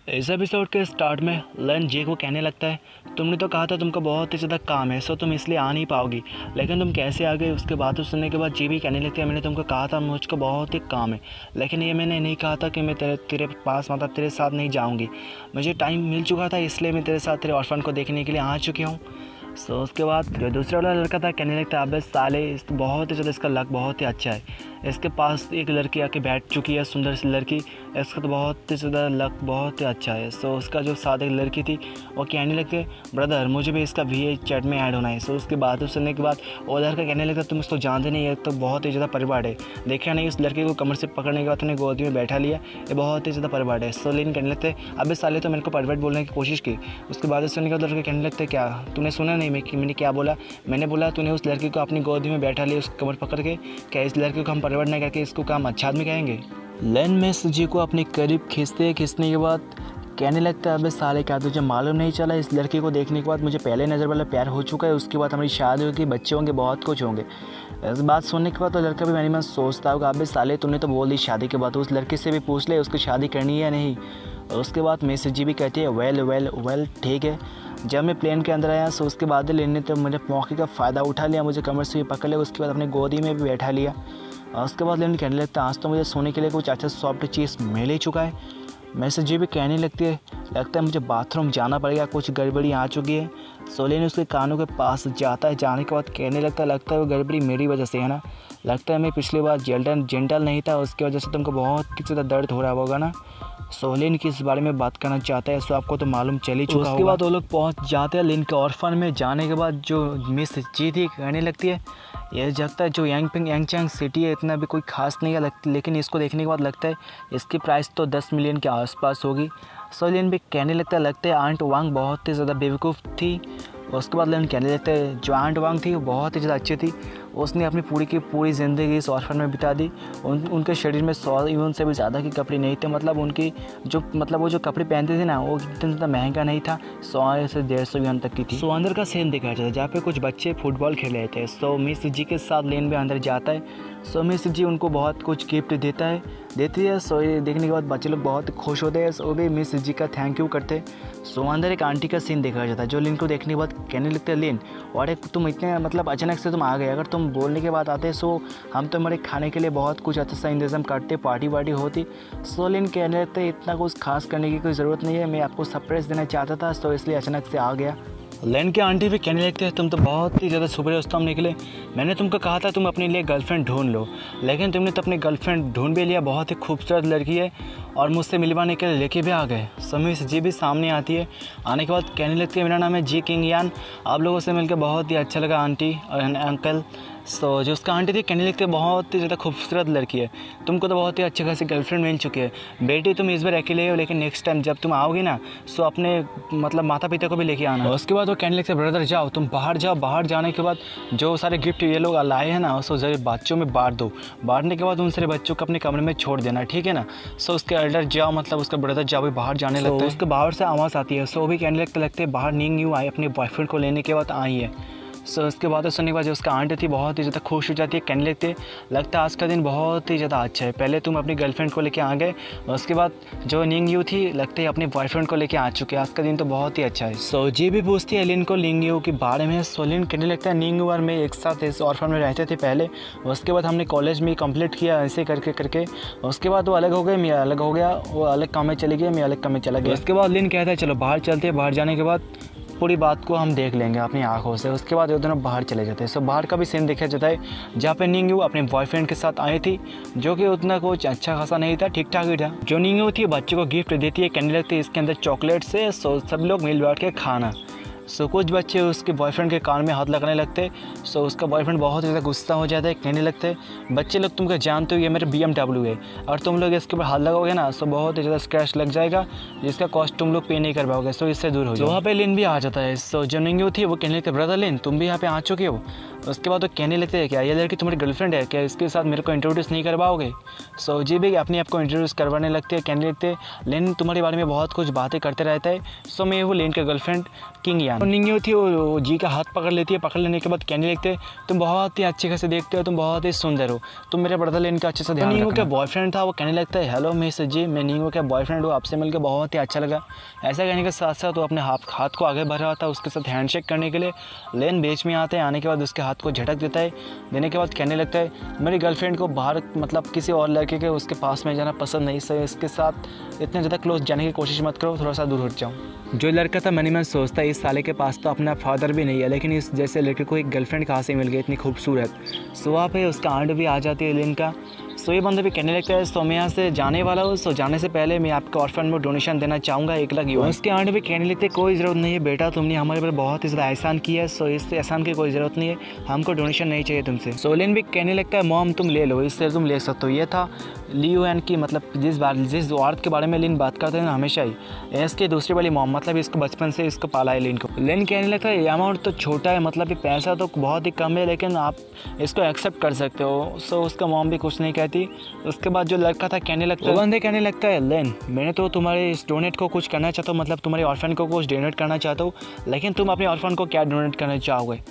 इस एपिसोड के स्टार्ट में लन जे को कहने लगता है, तुमने तो कहा था तुमको बहुत ही ज़्यादा काम है, सो तुम इसलिए आ नहीं पाओगी, लेकिन तुम कैसे आ गए। उसके बात सुनने के बाद जे भी कहने लगती है, मैंने तुमको कहा था मुझको बहुत ही काम है, लेकिन ये मैंने नहीं कहा था कि मैं तेरे पास मतलब तेरे साथ नहीं जाऊँगी। मुझे टाइम मिल चुका था, इसलिए मैं तेरे साथ तेरे ऑर्फन को देखने के लिए आ चुकी हूँ। सो उसके बाद जो दूसरा वाला लड़का था कहने लगता है, अबे साले बहुत ही ज़्यादा इसका लक बहुत ही अच्छा है, इसके पास एक लड़की आके बैठ चुकी है, सुंदर सी लड़की, इसका तो बहुत ही ज़्यादा लक बहुत ही अच्छा है। सो उसका जो साथ एक लड़की थी वो कहने लगती, ब्रदर मुझे भी इसका VA चैट में ऐड होना है। सो उसकी बात सुनने के बाद वो लड़का कहने लगता, तुम इसको जानते नहीं है, तो बहुत ही ज़्यादा परिवार है, देखा नहीं उस लड़के को कमर से पकड़ने के बाद तुमने गोदी में बैठा लिया, ये बहुत ही ज़्यादा परिवार है। सो लेकिन कहने लगते, अबे साले तो मेरे को परवर्ट बोलने की कोशिश की। उसके बाद सुनने के बाद लड़के कहने लगते, क्या तूने सुना नहीं मैंने क्या बोला? मैंने बोला तूने उस लड़की को अपनी गोदी में बैठा लिया, उसकी कमर पकड़ के, क्या इस लड़के को हम परवर्ट नहीं करके इसको काम अच्छा आदमी कहेंगे? लेन में जी को अपने करीब खींचने के बाद कहने लगता है, अबे साले क्या तुझे मालूम नहीं चला, इस लड़की को देखने के बाद मुझे पहले नज़र वाला प्यार हो चुका है, उसके बाद हमारी शादी होगी, बच्चे होंगे, बहुत कुछ होंगे। इस बात सुनने के बाद तो लड़का भी मेरी मन सोचता होगा, अबे साले तूने तो बोल दी शादी के बाद, उस लड़के से भी पूछ ले उसको शादी करनी है या नहीं। और उसके बाद मिस जी भी कहती है, वेल ठीक है। जब मैं प्लेन के अंदर आया, सो उसके बाद लेने तो मुझे मौके का फ़ायदा उठा लिया, मुझे कमर से भी पकड़ लिया, उसके बाद अपनी गोदी में भी बैठा लिया। और उसके बाद लेने कहने लगता, आज तो मुझे सोने के लिए कुछ अच्छा सॉफ्ट चीज़ मिल ही चुका है। मैसेज जी भी कहने लगती है, लगता है मुझे बाथरूम जाना पड़ेगा, कुछ गड़बड़ी आ चुकी है। सोलेन उसके कानों के पास जाता है, जाने के बाद कहने लगता है वो गड़बड़ी मेरी वजह से है ना, लगता है मैं पिछली बार जेंटल नहीं था, उसकी वजह से तुमको बहुत ज़्यादा दर्द हो रहा होगा ना। सोलेन किस बारे में बात करना चाहता है, सो आपको तो मालूम चल ही चुका होगा। उसके बाद वो लोग पहुंच जाते हैं लिन के ऑर्फन में। जाने के बाद जो मिस जी थी कहने लगती है, यह जगता है जो यांगचांग सिटी है, इतना भी कोई ख़ास नहीं है लगती, लेकिन इसको देखने के बाद लगता है इसकी प्राइस तो 10 मिलियन के आसपास होगी। सोलेन भी कहने लगता है आंट वांग बहुत ही ज़्यादा बेवकूफ़ थी। उसके बाद लेन कहने लगता है, जो आंट वांग थी वो बहुत ही ज़्यादा अच्छी थी, उसने अपनी पूरी की पूरी ज़िंदगी इस ऑर्फन में बिता दी। उनके शरीर में 100 यून से भी ज़्यादा के कपड़े नहीं थे, मतलब उनकी जो वो जो कपड़े पहनते थे ना, वो इतना ज़्यादा महंगा नहीं था, 100 से 150 यून तक की थी। सो अंदर का सीन दिखाया जाता है जहाँ पे कुछ बच्चे फुटबॉल खेल रहे थे। सो मिस जी के साथ लेन भी अंदर जाता है। सो मिस जी उनको बहुत कुछ गिफ्ट देती है। सो ये देखने के बाद बच्चे लोग बहुत खुश होते हैं, सो भी मिस जी का थैंक यू करते। सो अंदर एक आंटी का सीन दिखाया जाता है जो लिन को देखने के बाद कहने लगता है, लिन और तुम इतने अचानक से तुम आ गए, अगर तुम बोलने के बाद आते सो हम तुम्हारे खाने के लिए बहुत कुछ अच्छा सा इंतज़ाम करते, पार्टी होती। सो लिन कहने लगते इतना कुछ खास करने की कोई ज़रूरत नहीं है, मैं आपको सरप्राइज़ देना चाहता था, सो इसलिए अचानक से आ गया। लेन के आंटी भी कहने लगते हैं, तुम तो बहुत ही ज़्यादा सुपर दोस्तों निकले, मैंने तुमको कहा था तुम अपने लिए गर्लफ्रेंड ढूंढ लो, लेकिन तुमने तो अपनी गर्लफ्रेंड ढूंढ भी लिया, बहुत ही खूबसूरत लड़की है और मुझसे मिलवाने के लिए लेके भी आ गए। समीस जी भी सामने आती है, आने के बाद कहने लगती है, मेरा नाम है जी किंग यान, आप लोगों से मिलकर बहुत ही अच्छा लगा आंटी और अंकल। सो जो उसका आंटी थी कहने लगती है, बहुत ही ज़्यादा खूबसूरत लड़की है, तुमको तो बहुत ही अच्छी खासी गर्लफ्रेंड मिल चुकी है बेटी, तुम इस बार अकेले हो, लेकिन नेक्स्ट टाइम जब तुम आओगी ना, सो अपने माता पिता को भी लेके आना। उसके बाद वो कहने लगते हैं, ब्रदर जाओ तुम बाहर जाओ, बाहर जाने के बाद जो सारे गिफ्ट ये लोग लाए हैं ना, उसको ज़रूर बच्चों में बांट दो, बांटने के बाद उन सारे बच्चों को अपने कमरे में छोड़ देना, ठीक है ना। सो उसके एल्डर जाओ उसका ब्रदर जाओ भी बाहर जाने लगता है। उसके बाहर से आवाज़ आती है, सो भी कहने लगते बाहर नींग यू आई अपने बॉयफ्रेंड को लेने के बाद आई है। सो उसके बाद सुनने के बाद जो उसका आंटी थी बहुत ही ज़्यादा खुश हो जाती है, कहने लगते लगता है आज का दिन बहुत ही ज़्यादा अच्छा है, पहले तुम अपनी गर्लफ्रेंड को लेके आ गए, उसके बाद जो निंग यू थी लगते है अपने बॉयफ्रेंड को लेके आ चुके हैं, आज का दिन तो बहुत ही अच्छा है। सो जी भी पूछती है लिन को निंग यू के बारे में। सो लिन कहने लगता है, निंग यू और मैं एक साथ इस ऑर्फन में रहते थे पहले, उसके बाद हमने कॉलेज में कंप्लीट किया ऐसे करके, उसके बाद वो अलग हो गए, मैं अलग हो गया, वो अलग काम में चली गई, मैं अलग काम में चला गया। उसके बाद लिन कहता है, चलो बाहर चलते हैं, बाहर जाने के बाद पूरी बात को हम देख लेंगे अपनी आंखों से। उसके बाद वो दोनों बाहर चले जाते हैं। सो बाहर का भी सीन देखा जाता है जहाँ पे निंग यू अपने बॉयफ्रेंड के साथ आई थी, जो कि उतना कुछ अच्छा खासा नहीं था, ठीक ठाक ही था। जो निंग यू थी बच्चे को गिफ्ट देती है, कहने लगती है इसके अंदर चॉकलेट से, सो सब लोग मिल बैठ के खाना। सो कुछ बच्चे उसके बॉयफ्रेंड के कान में हाथ लगाने लगते, सो उसका बॉयफ्रेंड बहुत ज़्यादा गुस्सा हो जाता है, कहने लगते बच्चे लोग तुमको जानते हो ये मेरे BMW है और तुम लोग इसके ऊपर हाथ लगाओगे ना, सो बहुत ही ज़्यादा स्क्रैच लग जाएगा जिसका कॉस्ट तुम लोग पे नहीं कर पाओगे, सो इससे दूर हो जाओ। वहाँ पे लिन भी आ जाता है। सो जो निंग यू थी वो कहने लगते, ब्रदर लिन तुम भी यहाँ पे आ चुके हो। उसके बाद वो कहने लगते हैं, क्या ये लड़की तुम्हारी गर्लफ्रेंड है क्या, इसके साथ मेरे को इंट्रोड्यूस नहीं करवाओगे। सो जी भी अपने आप को इंट्रोड्यूस करवाने लगते हैं, कहने लगते लिन तुम्हारे बारे में बहुत कुछ बातें करते रहता है, सो मैं वो लिन का गर्लफ्रेंड किंग यान। तो निंग्यो थी वो जी का हाथ पकड़ लेती है। पकड़ लेने के बाद कहने लगते तुम बहुत ही अच्छे खासे देखते हो, तुम बहुत ही सुंदर हो, तुम मेरे ब्रदर लेन का अच्छे से ध्यान रखना। क्या बॉयफ्रेंड था वो कहने लगता है हेलो मिस जी, मैं निंग्यो का बॉयफ्रेंड हूँ, आपसे मिलकर बहुत ही अच्छा लगा। ऐसा कहने के साथ साथ वो अपने हाथ को आगे बढ़ रहा था उसके साथ हैंडशेक करने के लिए। लेन बीच में आते हैं, आने के बाद उसके हाथ को झटक देता है। देने के बाद कहने लगता है मेरी गर्लफ्रेंड को बाहर मतलब किसी और लड़के के उसके पास में जाना पसंद नहीं, सही इसके साथ इतने ज़्यादा क्लोज जाने की कोशिश मत करो, थोड़ा सा दूर हट जाओ। जो लड़का था मन सोचता है इस साले के पास तो अपना फादर भी नहीं है, लेकिन इस जैसे लड़के को एक गर्लफ्रेंड कहाँ से मिल गई इतनी खूबसूरत। सो वहाँ पे उसका आंट भी आ जाती है लेन का। सो ये बंदे भी कहने लगता है सो मैं यहाँ से जाने वाला हूँ, सो जाने से पहले मैं आपके ऑर्फन में डोनेशन देना चाहूँगा 1 लाख यूएन। उसके आंट भी कहने लगते कोई ज़रूरत नहीं है बेटा, तुमने हमारे पर बहुत ही ज़्यादा एहसान किया है, सो इससे एहसान की कोई ज़रूरत नहीं है, हमको डोनेशन नहीं चाहिए तुमसे। सो लेन भी कहने लगता है मॉम तुम ले लो, इससे तुम ले सकते हो। ये था लियोन की मतलब जिस औरत के बारे में लिन बात करते हैं ना हमेशा ही, इसकी दूसरी वाली मॉम, मतलब इसको बचपन से इसको पाला है लिन को। लिन कहने लगता है ये अमाउंट तो छोटा है, मतलब ये पैसा तो बहुत ही कम है, लेकिन आप इसको एक्सेप्ट कर सकते हो। सो उसका मॉम भी कुछ नहीं कहती। उसके बाद जो लड़का था कहने लगता है बंदे कहने लगता है लेन मैंने तो तुम्हारे इस डोनेट को कुछ करना चाहता हूँ, मतलब तुम्हारे ऑर्फन को कुछ डोनेट करना चाहता हूँ, लेकिन तुम अपने ऑर्फन को क्या डोनेट करना चाहोगे।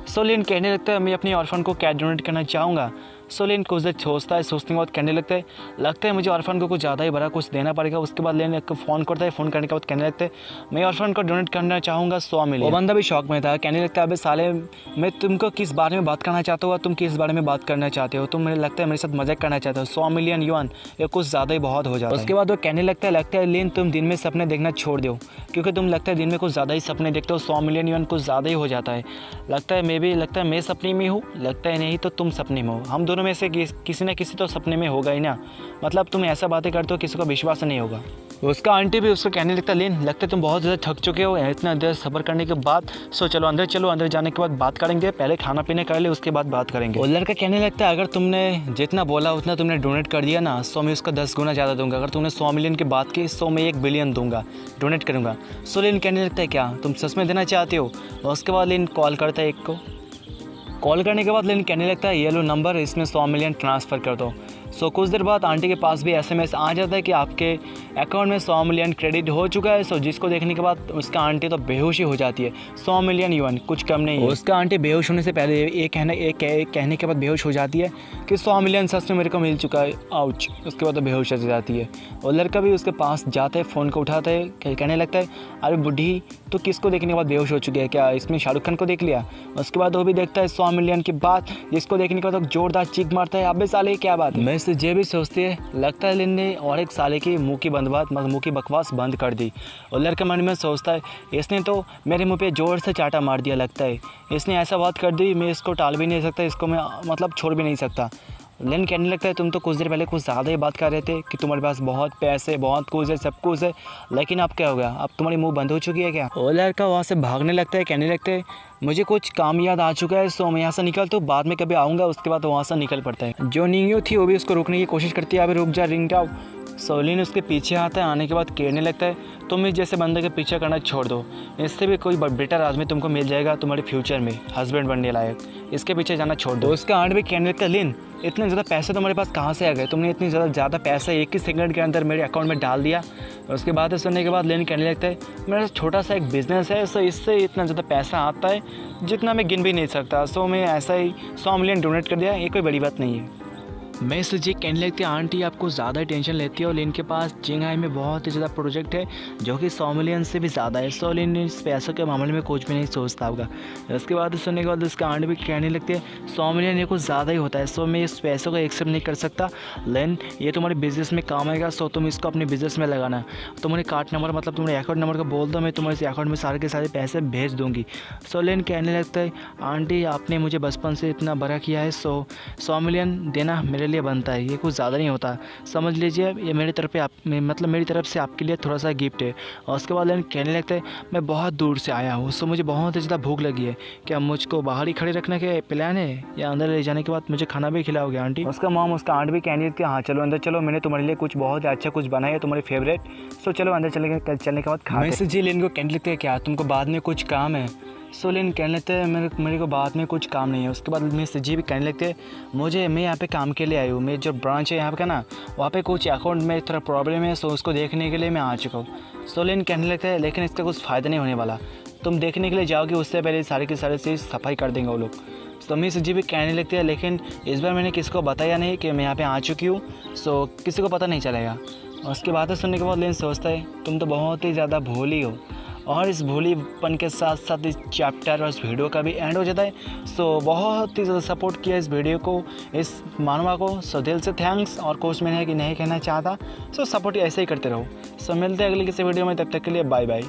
सो लिन कहने लगता है मैं अपने ऑर्फन को क्या डोनेट करना चाहूँगा। सो लिन कुछ देर सोचता है, सोचने के बाद कहने लगता है मुझे ऑर्फन को कुछ ज़्यादा ही बड़ा कुछ देना पड़ेगा। उसके बाद लिन को फ़ोन करता है, फ़ोन करने के बाद कहने लगता है मैं ऑर्फन को डोनेट करना चाहूँगा 100 मिलियन। वो बंदा भी शौक में था, कहने लगता है अबे साले मैं तुमको किस बारे में बात करना चाहता हूँ, तुम किस बारे में बात करना चाहते हो, तुम मुझे लगता है मेरे साथ मजाक करना चाहते हो, 100 मिलियन युआन ये कुछ ज़्यादा ही बहुत हो जाता है। उसके बाद वो कहने लगता है लिन तुम दिन में सपने देखना छोड़ दो, क्योंकि तुम लगता है दिन में कुछ ज़्यादा ही सपने देखते हो, 100 मिलियन युआन कुछ ज़्यादा ही हो जाता है। लगता है मैं सपने में हूँ, लगता है नहीं तो तुम सपने में हो, हम दोनों में से किसी न किसी तो सपने में होगा ही ना, मतलब तुम ऐसा बातें करते हो किसी को विश्वास नहीं होगा। उसका आंटी भी उसको कहने लगता लेन लगता है तुम बहुत ज़्यादा थक चुके हो इतना देर सफ़र करने के बाद, सो चलो अंदर जाने के बाद बात करेंगे, पहले खाना पीने कर ले उसके बाद बात करेंगे। वो लड़का कहने लगता है अगर तुमने जितना बोला उतना तुमने डोनेट कर दिया ना, सो मैं उसका 10 गुना ज़्यादा दूंगा। अगर तुमने 100 मिलियन की बात की, सो मैं 1 बिलियन दूंगा, डोनेट करूँगा। सो लेन कहने लगता है क्या तुम सच में देना चाहते हो। उसके बाद लेन कॉल करता है एक को, कॉल करने के बाद लेन कहने लगता है ये लो नंबर, इसमें 100 मिलियन ट्रांसफ़र कर दो। सो कुछ देर बाद आंटी के पास भी एसएमएस आ जाता है कि आपके अकाउंट में 100 मिलियन क्रेडिट हो चुका है। सो जिसको देखने के बाद उसका आंटी तो बेहोश ही हो जाती है, 100 मिलियन युआन कुछ कम नहीं है। उसका आंटी बेहोश होने से पहले एक कहने के बाद बेहोश हो जाती है कि 100 मिलियन सच में मेरे को मिल चुका है, आउच। उसके बाद तो बेहोश हो जाती है। और लड़का भी उसके पास जाता है, फ़ोन को उठाता है, कहने लगता है अरे बुढ़ी तो किसको देखने के बाद बेहोश हो चुकी है, क्या इसमें शाहरुख खान को देख लिया। उसके बाद वो भी देखता है 100 मिलियन की बात, जिसको देखने के बाद जोरदार चीख मारता है अबे साले क्या बात है। मैं से जे भी सोचती है लगता है लिन ने और एक साले की मुँह की बकवास बंद कर दी। और लड़का मन में सोचता है इसने तो मेरे मुंह पे जोर से चाटा मार दिया, लगता है इसने ऐसा बात कर दी मैं इसको टाल भी नहीं सकता, इसको मैं मतलब छोड़ भी नहीं सकता। लेन कहने लगता है तुम तो कुछ देर पहले कुछ ज़्यादा ही बात कर रहे थे कि तुम्हारे पास बहुत पैसे बहुत कुछ है सब कुछ है, लेकिन अब क्या हो गया, अब तुम्हारी मुंह बंद हो चुकी है क्या। वो लड़का वहाँ से भागने लगता है, कहने लगते हैं मुझे कुछ काम याद आ चुका है, सो मैं यहाँ से निकलता हूँ, बाद में कभी आऊँगा। उसके बाद वहाँ से निकल पड़ता है। जो निंग्यो थी वो भी उसको रोकने की कोशिश करती है, अभी रुक जा रिंग जाओ। सोलिन उसके पीछे आता है, आने के बाद कहने लगता है तुम इस जैसे बंदे के पीछे करना छोड़ दो, इससे भी कोई बेटर आदमी तुमको मिल जाएगा तुम्हारे फ्यूचर में हस्बैंड बनने लायक, इसके पीछे जाना छोड़ दो। उसका आंट भी कहने लगता है लिन इतने ज़्यादा पैसे तुम्हारे पास कहाँ से आ गए, तुमने इतनी ज़्यादा पैसे एक ही सेकंड के अंदर मेरे अकाउंट में डाल दिया। उसके बाद सुनने के बाद लिन कहने लगता है मेरा छोटा सा एक बिज़नेस है, सो इससे इतना ज़्यादा पैसा आता है जितना मैं गिन भी नहीं सकता, सो मैं ऐसा ही 100 मिलियन डोनेट कर दिया, ये कोई बड़ी बात नहीं है। मैं इसलिए कहने लगती है आंटी आपको ज़्यादा टेंशन लेती है, और लिन के पास चिंगाई में बहुत ही ज़्यादा प्रोजेक्ट है जो कि 100 मिलियन से भी ज़्यादा है। सो लिन इस पैसों के मामले में कुछ भी नहीं सोचता होगा। उसके बाद सुनने के बाद उसका आंटी भी कहने लगती है 100 मिलियन ये कुछ ज़्यादा ही होता है, सो मैं इस पैसों को एक्सेप्ट नहीं कर सकता। लिन ये तुम्हारे बिज़नेस में काम आएगा, सो तुम इसको अपने बिज़नेस में लगाना। तुम्हारे कार्ड नंबर मतलब तुम्हारे अकाउंट नंबर को बोल दो, मैं तुम्हारे अकाउंट में सारे के सारे पैसे भेज दूँगी। सो लिन कहने लगता है आंटी आपने मुझे बचपन से इतना बड़ा किया है, सो 100 मिलियन देना मेरे लिए बनता है, ये कुछ ज़्यादा नहीं होता, समझ लीजिए ये मेरी तरफ से आपके लिए थोड़ा सा गिफ्ट है। और उसके बाद कहने लगता है मैं बहुत दूर से आया हूँ, सो मुझे बहुत ही ज़्यादा भूख लगी है, क्या मुझको बाहर ही खड़े रखने के प्लान है या अंदर ले जाने के बाद मुझे खाना भी खिलाओगे आंटी। उसका मॉम उसका आंट भी कहने लगती है हाँ चलो अंदर चलो, मैंने तुम्हारे लिए कुछ बहुत अच्छा कुछ बनाया है तुम्हारे फेवरेट, सो चलो अंदर चलने के बाद खा। मैं जी लिन को कहने लगते हैं क्या तुमको बाद में कुछ काम है। सो लिन कहने लगते हैं मेरे को बाद में कुछ काम नहीं है। उसके बाद मैं जी भी कहने लगते हैं मैं यहाँ पे काम के लिए आई हूँ, मैं जो ब्रांच है यहाँ पे का ना वहाँ पे कुछ अकाउंट में थोड़ा प्रॉब्लम है, सो उसको देखने के लिए मैं आ चुका हूँ। सो लिन कहने लगता है लेकिन इसका कुछ फ़ायदा नहीं होने वाला, तुम देखने के लिए जाओगे उससे पहले सारे के सारे चीज़ सफाई कर देंगे वो लोग। तो हमें सच्ची भी कहने लगती है, लेकिन इस बार मैंने किसी को बताया नहीं कि मैं यहाँ पे आ चुकी हूँ, सो किसी को पता नहीं चलेगा। और उसकी बातें सुनने के बाद लेन सोचता है तुम तो बहुत ही ज़्यादा भोली हो। और इस भोलीपन के साथ साथ इस चैप्टर और इस वीडियो का भी एंड हो जाता है। सो बहुत ही ज़्यादा सपोर्ट किया इस वीडियो को, इस मानवा को। सो दिल से थैंक्स। और कुछ मैंने है कि नहीं कहना चाहता। सो सपोर्ट ऐसे ही करते रहो। सो मिलते हैं अगली किसी वीडियो में, तब तक के लिए बाय बाय।